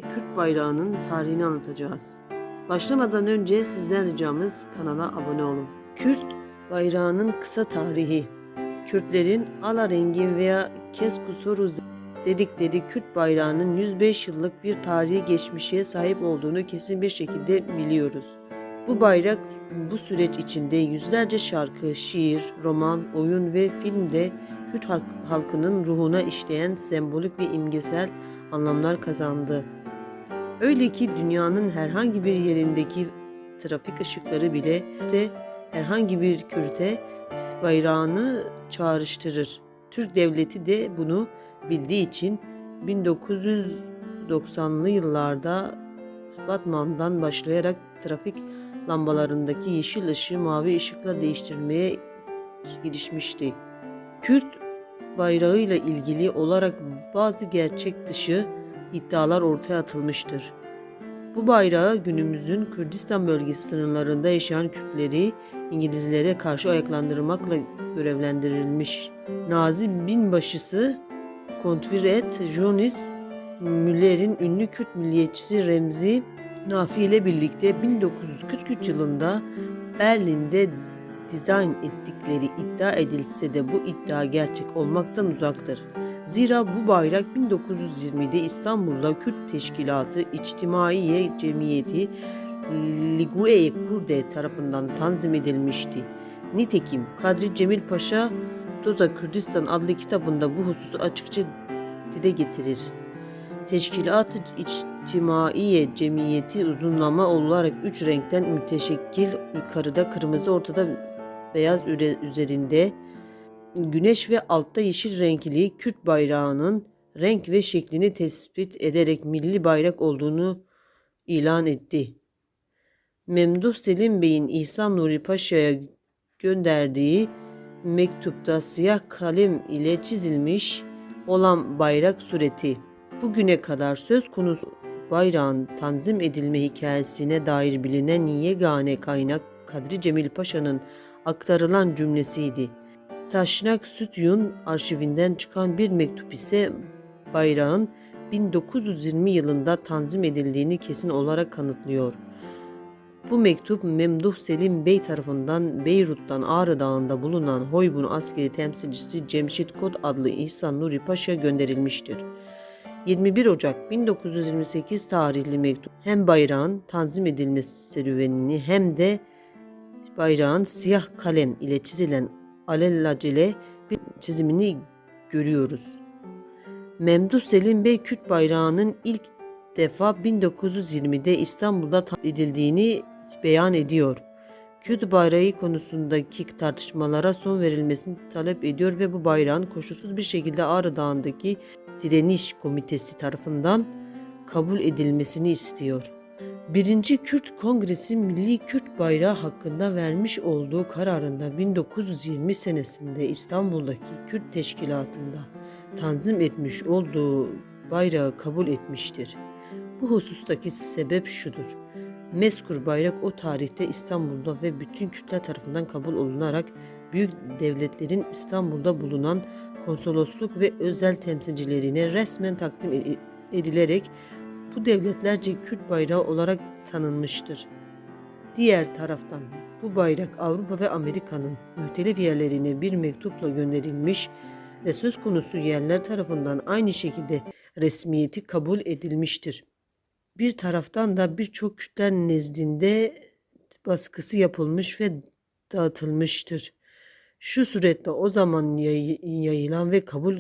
Kürt bayrağının tarihini anlatacağız. Başlamadan önce sizden ricamız kanala abone olun. Kürt bayrağının kısa tarihi. Kürtlerin Alarengin veya Keskusoruz dedikleri Kürt bayrağının 105 yıllık bir tarihi geçmişe sahip olduğunu kesin bir şekilde biliyoruz. Bu bayrak bu süreç içinde yüzlerce şarkı, şiir, roman, oyun ve filmde Kürt halkının ruhuna işleyen sembolik ve imgesel anlamlar kazandı. Öyle ki dünyanın herhangi bir yerindeki trafik ışıkları bile de herhangi bir Kürt'e bayrağını çağrıştırır. Türk devleti de bunu bildiği için 1990'lı yıllarda Batman'dan başlayarak trafik lambalarındaki yeşil ışığı mavi ışıkla değiştirmeye girişmişti. Kürt bayrağıyla ilgili olarak bazı gerçek dışı iddialar ortaya atılmıştır. Bu bayrağı günümüzün Kürdistan bölgesi sınırlarında yaşayan Kürtleri İngilizlere karşı ayaklandırmakla görevlendirilmiş. Nazi binbaşısı Konfederat Jonis Müller'in ünlü Kürt milliyetçisi Remzi Nafi ile birlikte 1943 yılında Berlin'de dizayn ettikleri iddia edilse de bu iddia gerçek olmaktan uzaktır. Zira bu bayrak 1920'de İstanbul'da Kürt Teşkilatı İçtimaiye Cemiyeti Ligue Kurde tarafından tanzim edilmişti. Nitekim Kadri Cemil Paşa Toza Kürdistan adlı kitabında bu hususu açıkça dile getirir. Teşkilat-ı İçtimaiye Cemiyeti uzunlama olarak 3 renkten müteşekkil, yukarıda kırmızı, ortada beyaz üzerinde güneş ve altta yeşil renkli Kürt bayrağının renk ve şeklini tespit ederek milli bayrak olduğunu ilan etti. Memduh Selim Bey'in İhsan Nuri Paşa'ya gönderdiği mektupta siyah kalem ile çizilmiş olan bayrak sureti bugüne kadar söz konusu bayrağın tanzim edilme hikayesine dair bilinen yegane kaynak Kadri Cemil Paşa'nın aktarılan cümlesiydi. Taşnak Sütyun arşivinden çıkan bir mektup ise bayrağın 1920 yılında tanzim edildiğini kesin olarak kanıtlıyor. Bu mektup Memduh Selim Bey tarafından Beyrut'tan Ağrı Dağı'nda bulunan Hoybun askeri temsilcisi Cemşit Kod adlı İhsan Nuri Paşa'ya gönderilmiştir. 21 Ocak 1928 tarihli mektup hem bayrağın tanzim edilmesi serüvenini hem de bayrağın siyah kalem ile çizilen alelacele bir çizimini görüyoruz. Memduh Selim Bey Kürt bayrağının ilk defa 1920'de İstanbul'da tanzim edildiğini beyan ediyor. Kürt bayrağı konusundaki tartışmalara son verilmesini talep ediyor ve bu bayrağın koşulsuz bir şekilde Ağrı Dağı'ndaki Direniş Komitesi tarafından kabul edilmesini istiyor. 1. Kürt Kongresi Milli Kürt Bayrağı hakkında vermiş olduğu kararında 1920 senesinde İstanbul'daki Kürt Teşkilatı'nda tanzim etmiş olduğu bayrağı kabul etmiştir. Bu husustaki sebep şudur. Mezkur bayrak o tarihte İstanbul'da ve bütün Kürtler tarafından kabul olunarak büyük devletlerin İstanbul'da bulunan konsolosluk ve özel temsilcilerine resmen takdim edilerek bu devletlerce Kürt bayrağı olarak tanınmıştır. Diğer taraftan bu bayrak Avrupa ve Amerika'nın muhtelif yerlerine bir mektupla gönderilmiş ve söz konusu yerler tarafından aynı şekilde resmiyeti kabul edilmiştir. Bir taraftan da birçok Kürtler nezdinde baskısı yapılmış ve dağıtılmıştır. Şu suretle o zaman yayılan ve kabul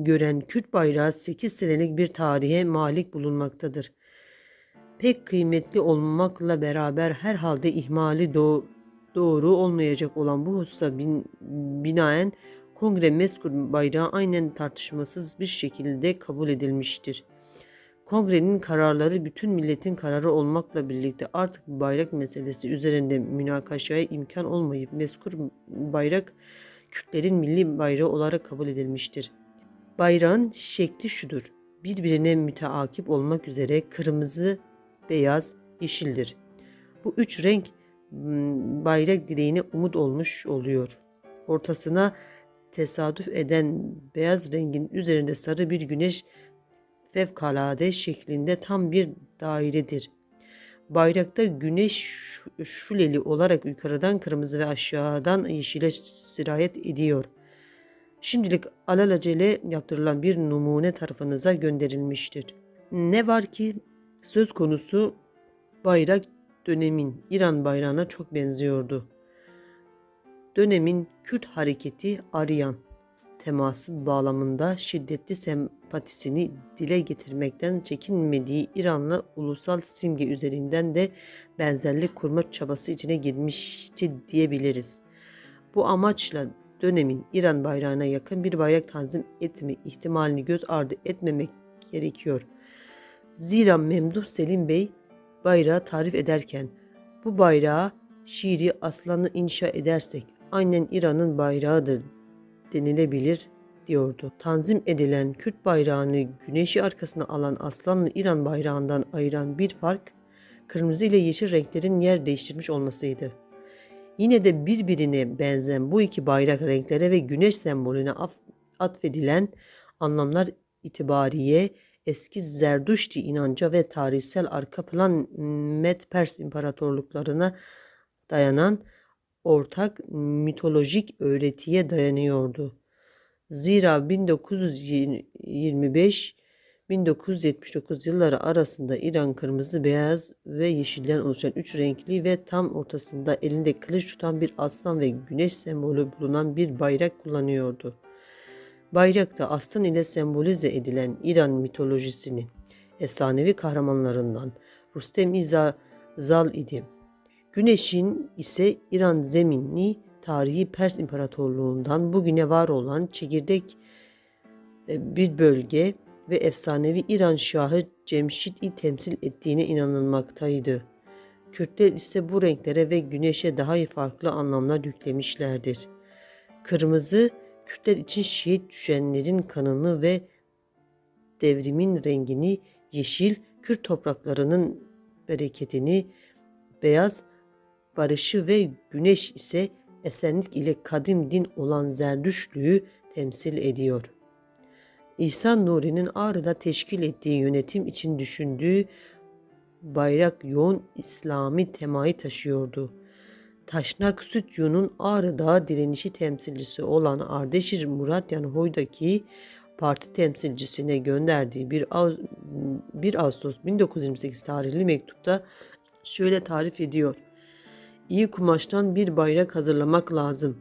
gören Kürt bayrağı 8 senelik bir tarihe malik bulunmaktadır. Pek kıymetli olmakla beraber herhalde ihmali doğru olmayacak olan bu hususa binaen Kongre mezkur bayrağı aynen tartışmasız bir şekilde kabul edilmiştir. Kongrenin kararları bütün milletin kararı olmakla birlikte artık bayrak meselesi üzerinde münakaşaya imkan olmayıp mezkur bayrak Kürtlerin milli bayrağı olarak kabul edilmiştir. Bayrağın şekli şudur. Birbirine müteakip olmak üzere kırmızı, beyaz, yeşildir. Bu 3 renk bayrak direğine umut olmuş oluyor. Ortasına tesadüf eden beyaz rengin üzerinde sarı bir güneş fevkalade şeklinde tam bir dairedir. Bayrakta güneş şuleli olarak yukarıdan kırmızı ve aşağıdan yeşile sirayet ediyor. Şimdilik alelacele yaptırılan bir numune tarafınıza gönderilmiştir. Ne var ki söz konusu bayrak dönemin İran bayrağına çok benziyordu. Dönemin Kürt hareketi Aryan teması bağlamında şiddetli sempatisini dile getirmekten çekinmediği İranlı ulusal simge üzerinden de benzerlik kurma çabası içine girmişti diyebiliriz. Bu amaçla dönemin İran bayrağına yakın bir bayrak tanzim etme ihtimalini göz ardı etmemek gerekiyor. Zira Memduh Selim Bey bayrağı tarif ederken bu bayrağı şiiri aslanı inşa edersek aynen İran'ın bayrağıdır denilebilir diyordu. Tanzim edilen Kürt bayrağını güneşi arkasına alan aslanlı İran bayrağından ayıran bir fark kırmızı ile yeşil renklerin yer değiştirmiş olmasıydı. Yine de birbirine benzeyen bu iki bayrak renklere ve güneş sembolüne atfedilen anlamlar itibariye eski Zerdüşti inanca ve tarihsel arka plan Med-Pers imparatorluklarına dayanan ortak mitolojik öğretiye dayanıyordu. Zira 1925-1979 yılları arasında İran kırmızı, beyaz ve yeşilden oluşan üç renkli ve tam ortasında elinde kılıç tutan bir aslan ve güneş sembolü bulunan bir bayrak kullanıyordu. Bayrakta aslan ile sembolize edilen İran mitolojisinin efsanevi kahramanlarından Rustem-i Zal idi. Güneşin ise İran zeminli tarihi Pers İmparatorluğundan bugüne var olan çekirdek bir bölge ve efsanevi İran Şahı Cemşid'i temsil ettiğine inanılmaktaydı. Kürtler ise bu renklere ve güneşe daha farklı anlamlar yüklemişlerdir. Kırmızı, Kürtler için şehit düşenlerin kanını ve devrimin rengini, yeşil, Kürt topraklarının bereketini, beyaz, barışı ve güneş ise esenlik ile kadim din olan Zerdüştlüğü temsil ediyor. İhsan Nuri'nin Ağrı'da teşkil ettiği yönetim için düşündüğü bayrak yoğun İslami temayı taşıyordu. Taşnak Sütyu'nun Ağrı Dağı direnişi temsilcisi olan Ardeşir Muratyan Hoy'daki parti temsilcisine gönderdiği 1 Ağustos 1928 tarihli mektupta şöyle tarif ediyor. İyi kumaştan bir bayrak hazırlamak lazım.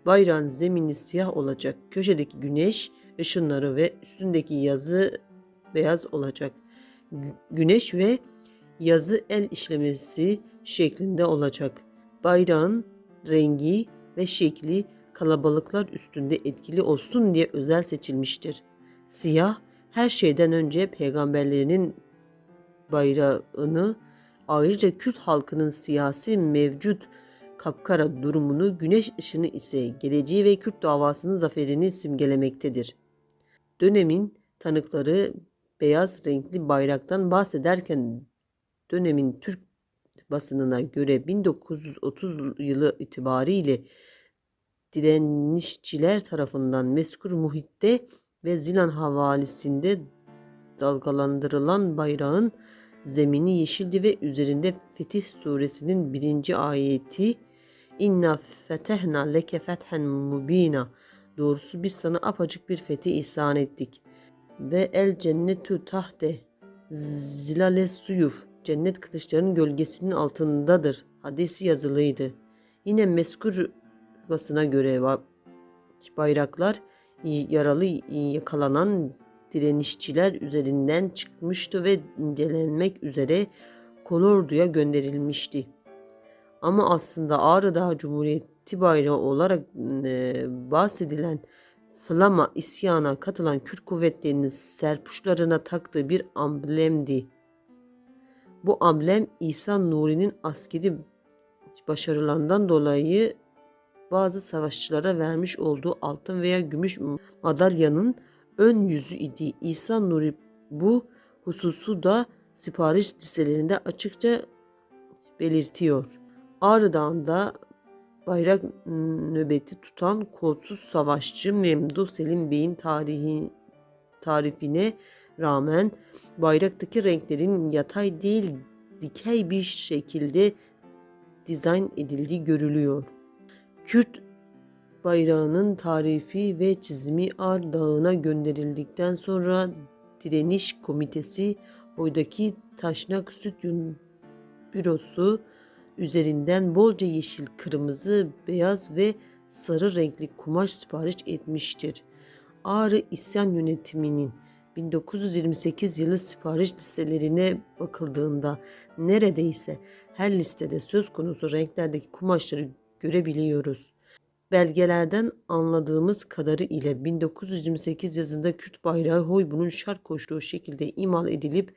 Bayrağın zemini siyah olacak. Köşedeki güneş ışınları ve üstündeki yazı beyaz olacak. Güneş ve yazı el işlemesi şeklinde olacak. Bayrağın rengi ve şekli kalabalıklar üstünde etkili olsun diye özel seçilmiştir. Siyah her şeyden önce peygamberlerinin bayrağını, ayrıca Kürt halkının siyasi mevcut kapkara durumunu, güneş ışını ise geleceği ve Kürt davasının zaferini simgelemektedir. Dönemin tanıkları beyaz renkli bayraktan bahsederken dönemin Türk basınına göre 1930 yılı itibariyle direnişçiler tarafından mezkur muhitte ve Zilan havalisinde dalgalandırılan bayrağın zemini yeşildi ve üzerinde Fetih suresinin 1. ayeti İnna fetehna leke fethen mubina, doğrusu biz sana apacık bir fetih ihsan ettik ve el cennetu tahte zilales suyuf, cennet kılıçlarının gölgesinin altındadır hadisi yazılıydı. Yine mezkur basına göre bayraklar yaralı yakalanan direnişçiler üzerinden çıkmıştı ve incelenmek üzere Kolordu'ya gönderilmişti. Ama aslında Ağrı Dağı Cumhuriyeti bayrağı olarak bahsedilen Flama isyana katılan Kürt kuvvetlerinin serpuşlarına taktığı bir amblemdi. Bu amblem İhsan Nuri'nin askeri başarılarından dolayı bazı savaşçılara vermiş olduğu altın veya gümüş madalyanın ön yüzü idi. İhsan Nuri bu hususu da sipariş listelerinde açıkça belirtiyor. Ağrı Dağı'nda bayrak nöbeti tutan kolsuz savaşçı Memduh Selim Bey'in tarifine rağmen bayraktaki renklerin yatay değil dikey bir şekilde dizayn edildiği görülüyor. Kürt bayrağının tarifi ve çizimi Ağrı Dağı'na gönderildikten sonra Direniş Komitesi oydaki Taşnak Süt Bürosu üzerinden bolca yeşil, kırmızı, beyaz ve sarı renkli kumaş sipariş etmiştir. Ağrı İsyan Yönetimi'nin 1928 yılı sipariş listelerine bakıldığında neredeyse her listede söz konusu renklerdeki kumaşları görebiliyoruz. Belgelerden anladığımız kadarı ile 1928 yazında Kürt bayrağı Hoybu'nun şart koştuğu şekilde imal edilip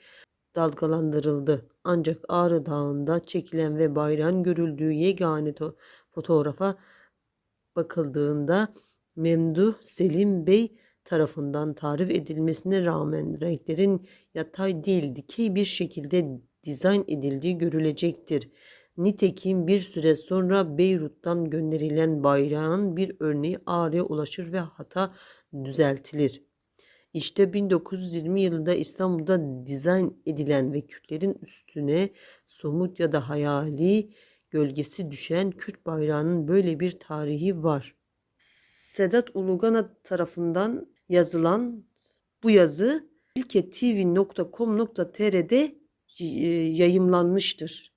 dalgalandırıldı. Ancak Ağrı Dağı'nda çekilen ve bayrağın görüldüğü yegane fotoğrafa bakıldığında Memduh Selim Bey tarafından tarif edilmesine rağmen renklerin yatay değil dikey bir şekilde dizayn edildiği görülecektir. Nitekim bir süre sonra Beyrut'tan gönderilen bayrağın bir örneği Ağrı'ya ulaşır ve hata düzeltilir. İşte 1920 yılında İstanbul'da dizayn edilen ve Kürtlerin üstüne somut ya da hayali gölgesi düşen Kürt bayrağının böyle bir tarihi var. Sedat Ulugana tarafından yazılan bu yazı ilketv.com.tr'de yayımlanmıştır.